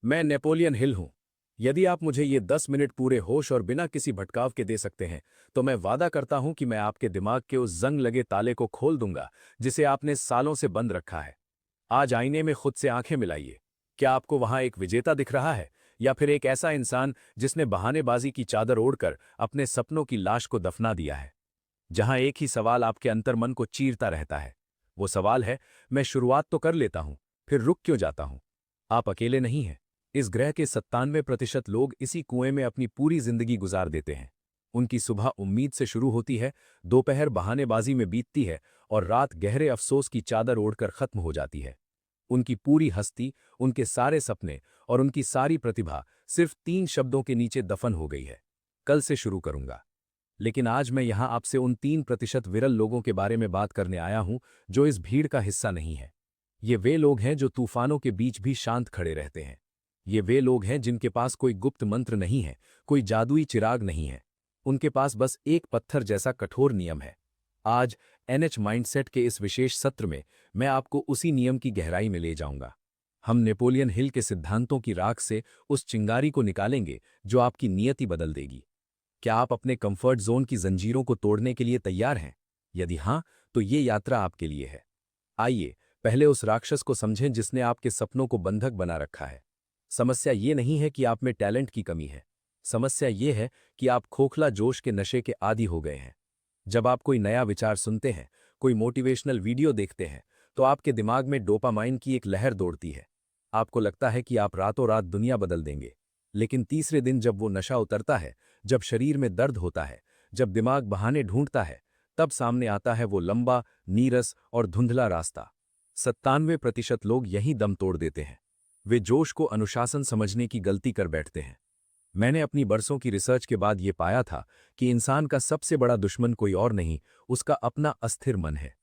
मैं Napoleon Hill हूं। यदि आप मुझे ये 10 मिनट पूरे होश और बिना किसी भटकाव के दे सकते हैं, तो मैं वादा करता हूं कि मैं आपके दिमाग के उस जंग लगे ताले को खोल दूंगा, जिसे आपने सालों से बंद रखा है। आज आईने में खुद से आंखें मिलाइए। क्या आपको वहां एक विजेता दिख रहा है, या फिर एक ऐसा इंसान जिसने बहानेबाजी की चादर ओढ़कर अपने सपनों की लाश को दफना दिया है? जहां एक ही सवाल आपके अंतर्मन को चीरता रहता है। वो सवाल है, मैं शुरुआत तो कर लेता हूं, फिर रुक क्यों जाता हूं? आप अकेले नहीं हैं। इस ग्रह के 97% लोग इसी कुएं में अपनी पूरी जिंदगी गुजार देते हैं। उनकी सुबह उम्मीद से शुरू होती है, दोपहर बहानेबाजी में बीतती है, और रात गहरे अफसोस की चादर ओढ़कर खत्म हो जाती है। उनकी पूरी हस्ती, उनके सारे सपने और उनकी सारी प्रतिभा सिर्फ 3 शब्दों के नीचे दफन हो गई है, कल से शुरू करूंगा। लेकिन आज मैं यहां आपसे उन 3% विरल लोगों के बारे में बात करने आया हूं, जो इस भीड़ का हिस्सा नहीं है। ये वे लोग हैं जो तूफानों के बीच भी शांत खड़े रहते हैं। ये वे लोग हैं जिनके पास कोई गुप्त मंत्र नहीं है, कोई जादुई चिराग नहीं है। उनके पास बस एक पत्थर जैसा कठोर नियम है। आज एनएच माइंडसेट के इस विशेष सत्र में मैं आपको उसी नियम की गहराई में ले जाऊंगा। हम नेपोलियन हिल के सिद्धांतों की राख से उस चिंगारी को निकालेंगे जो आपकी नियति बदल देगी। क्या आप अपने कंफर्ट जोन की जंजीरों को तोड़ने के लिए तैयार हैं? यदि हां, तो ये यात्रा आपके लिए है। आइए, पहले उस राक्षस को समझें जिसने आपके सपनों को बंधक बना रखा है। समस्या ये नहीं है कि आप में टैलेंट की कमी है। समस्या ये है कि आप खोखला जोश के नशे के आदी हो गए हैं। जब आप कोई नया विचार सुनते हैं, कोई मोटिवेशनल वीडियो देखते हैं, तो आपके दिमाग में डोपामाइन की एक लहर दौड़ती है। आपको लगता है कि आप रातों रात दुनिया बदल देंगे। लेकिन तीसरे दिन जब वो नशा उतरता है, जब शरीर में दर्द होता है, जब दिमाग बहाने ढूंढता है, तब सामने आता है वो लंबा, नीरस और धुंधला रास्ता। 97% लोग यहीं दम तोड़ देते हैं। वे जोश को अनुशासन समझने की गलती कर बैठते हैं। मैंने अपनी बरसों की रिसर्च के बाद ये पाया था कि इंसान का सबसे बड़ा दुश्मन कोई और नहीं, उसका अपना अस्थिर मन है।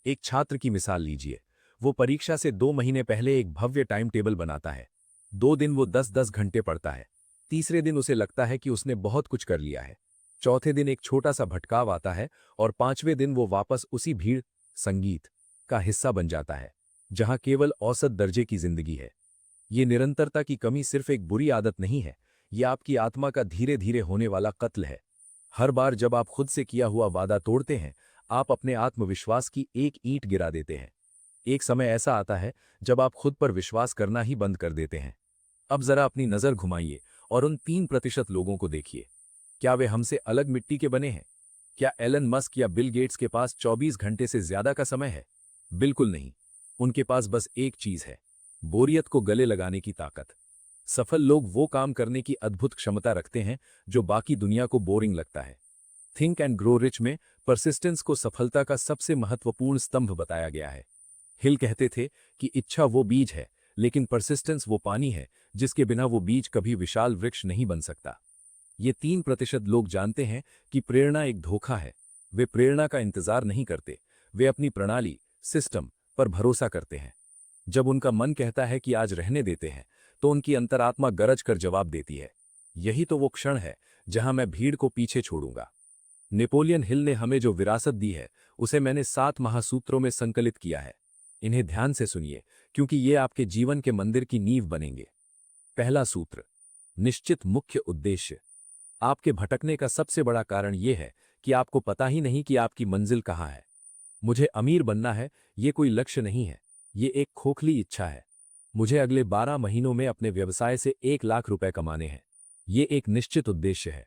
एक छात्र की मिसाल लीजिए। वो परीक्षा से 2 महीने पहले एक भव्य टाइम टेबल बनाता है। 2 दिन वो 10-10 घंटे पढ़ता है। तीसरे दिन उसे लगता है कि उसने बहुत कुछ कर लिया है। चौथे दिन एक छोटा सा भटकाव आता है, और 5वें दिन वो वापस उसी भीड़, संगीत का हिस्सा बन जाता है, जहां केवल औसत दर्जे की जिंदगी है। ये निरंतरता की कमी सिर्फ एक बुरी आदत नहीं है, ये आपकी आत्मा का धीरे धीरे होने वाला कत्ल है। हर बार जब आप खुद से किया हुआ वादा तोड़ते हैं, आप अपने आत्मविश्वास की एक ईंट गिरा देते हैं। एक समय ऐसा आता है जब आप खुद पर विश्वास करना ही बंद कर देते हैं। अब जरा अपनी नजर घुमाइए और उन 3% लोगों को देखिए। क्या वे हमसे अलग मिट्टी के बने हैं? क्या एलन मस्क या बिल गेट्स के पास 24 घंटे से ज्यादा का समय है? बिल्कुल नहीं। उनके पास बस एक चीज है, बोरियत को गले लगाने की ताकत। सफल लोग वो काम करने की अद्भुत क्षमता रखते हैं जो बाकी दुनिया को बोरिंग लगता है। थिंक एंड ग्रो रिच में परसिस्टेंस को सफलता का सबसे महत्वपूर्ण स्तंभ बताया गया है। हिल कहते थे कि इच्छा वो बीज है, लेकिन परसिस्टेंस वो पानी है जिसके बिना वो बीज कभी विशाल वृक्ष नहीं बन सकता। ये 3% लोग जानते हैं कि प्रेरणा एक धोखा है। वे प्रेरणा का इंतजार नहीं करते, वे अपनी प्रणाली, सिस्टम पर भरोसा करते हैं। जब उनका मन कहता है कि आज रहने देते हैं, तो उनकी अंतरात्मा गरज कर जवाब देती है, यही तो वो क्षण है जहां मैं भीड़ को पीछे छोड़ूंगा। नेपोलियन हिल ने हमें जो विरासत दी है, उसे मैंने 7 महासूत्रों में संकलित किया है। इन्हें ध्यान से सुनिए, क्योंकि ये आपके जीवन के मंदिर की नींव बनेंगे। पहला सूत्र, निश्चित मुख्य उद्देश्य। आपके भटकने का सबसे बड़ा कारण यह है कि आपको पता ही नहीं कि आपकी मंजिल कहाँ है। मुझे अमीर बनना है, ये कोई लक्ष्य नहीं है, ये एक खोखली इच्छा है। मुझे अगले 12 महीनों में अपने व्यवसाय से 1 लाख रुपए कमाने हैं, ये एक निश्चित उद्देश्य है।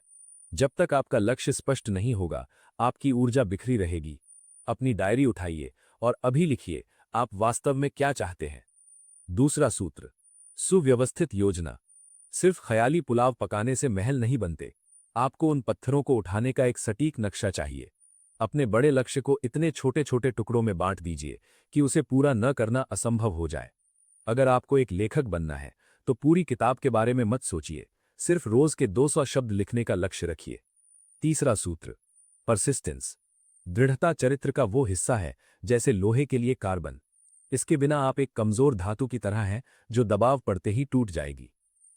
जब तक आपका लक्ष्य स्पष्ट नहीं होगा, आपकी ऊर्जा बिखरी रहेगी। अपनी डायरी उठाइए और अभी लिखिए, आप वास्तव में क्या चाहते हैं। दूसरा सूत्र, सुव्यवस्थित योजना। सिर्फ ख्याली पुलाव पकाने से महल नहीं बनते। आपको उन पत्थरों को उठाने का एक सटीक नक्शा चाहिए। अपने बड़े लक्ष्य को इतने छोटे छोटे टुकड़ों में बांट दीजिए कि उसे पूरा न करना असंभव हो जाए। अगर आपको एक लेखक बनना है, तो पूरी किताब के बारे में मत सोचिए, सिर्फ रोज के 200 शब्द लिखने का लक्ष्य रखिए। तीसरा सूत्र, परसिस्टेंस। दृढ़ता चरित्र का वो हिस्सा है जैसे लोहे के लिए कार्बन। इसके बिना आप एक कमजोर धातु की तरह हैं जो दबाव पड़ते ही टूट जाएगी।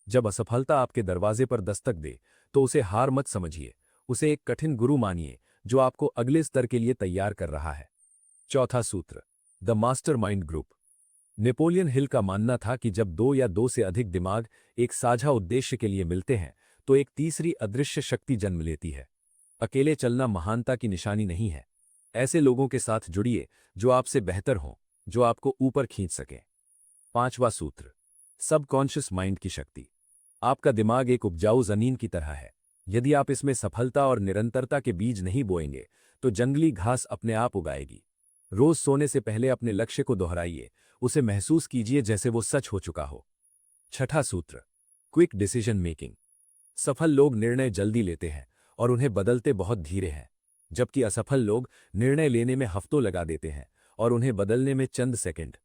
जब असफलता आपके दरवाजे पर दस्तक दे, तो उसे हार मत समझिए, उसे एक कठिन गुरु मानिए जो आपको अगले स्तर के लिए तैयार कर रहा है। चौथा सूत्र, the mastermind group. Napoleon Hill का मानना था कि जब दो या दो से अधिक दिमाग एक साझा उद्देश्य के लिए मिलते हैं तो एक तीसरी अदृश्य शक्ति जन्म लेती है। अकेले चलना महानता की निशानी नहीं है। ऐसे लोगों के साथ जुड़िए जो आपसे बेहतर हों, जो आपको ऊपर खींच सकें। पांचवा सूत्र, सबकॉन्शियस माइंड की शक्ति। आपका दिमाग एक उपजाऊ जमीन की तरह है। यदि आप इसमें सफलता और निरंतरता के बीज नहीं बोएंगे तो जंगली घास अपने आप उगाएगी। रोज सोने से पहले अपने लक्ष्य को दोहराइए, उसे महसूस कीजिए जैसे वो सच हो चुका हो। छठा सूत्र, क्विक डिसीजन मेकिंग। सफल लोग निर्णय जल्दी लेते हैं और उन्हें बदलते बहुत धीरे हैं, जबकि असफल लोग निर्णय लेने में हफ्तों लगा देते हैं और उन्हें बदलने में चंद सेकंड।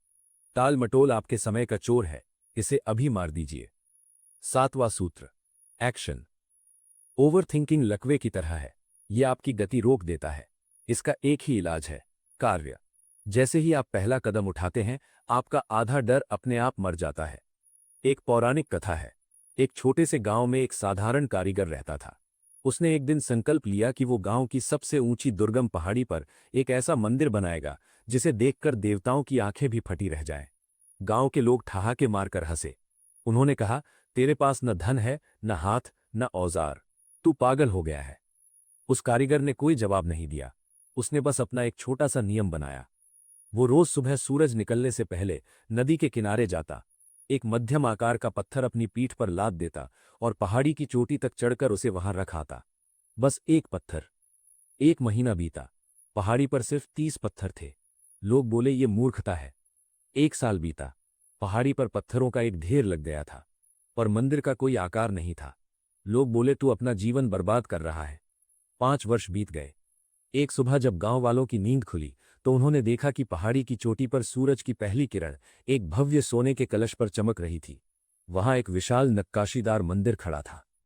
टाल मटोल आपके समय का चोर है, इसे अभी मार दीजिए। सातवां सूत्र, एक्शन। ओवरथिंकिंग लकवे की तरह है, यह आपकी गति रोक देता है। इसका एक ही इलाज है, कार्य। जैसे ही आप पहला कदम उठाते हैं, आपका आधा डर अपने आप मर जाता है। एक पौराणिक कथा है। एक छोटे से गांव में एक साधारण कारीगर रहता था। उसने एक दिन संकल्प लिया कि वो गांव की सबसे ऊंची दुर्गम पहाड़ी पर एक ऐसा मंदिर बनाएगा जिसे देखकर देवताओं की आंखें भी फटी रह जाएं। गांव के लोग ठहाके मारकर हंसे। उन्होंने कहा, तेरे पास न धन है, न हाथ, न औजार, तू पागल हो गया है। उस कारीगर ने कोई जवाब नहीं दिया। उसने बस अपना एक छोटा सा नियम बनाया। वो रोज सुबह सूरज निकलने से पहले नदी के किनारे जाता, एक मध्यम आकार का पत्थर अपनी पीठ पर लाद देता और पहाड़ी की चोटी तक चढ़कर उसे वहां रख आता। बस एक पत्थर। एक महीना बीता। पहाड़ी पर सिर्फ 30 पत्थर थे। लोग बोले ये मूर्खता है। एक साल बीता। पहाड़ी पर पत्थरों का एक ढेर लग गया था, पर मंदिर का कोई आकार नहीं था। लोग बोले तू अपना जीवन बर्बाद कर रहा है। 5 वर्ष बीत गए। एक सुबह जब गांव वालों की नींद खुली तो उन्होंने देखा कि पहाड़ी की चोटी पर सूरज की पहली किरण एक भव्य सोने के कलश पर चमक रही थी। वहां एक विशाल नक्काशीदार मंदिर खड़ा था।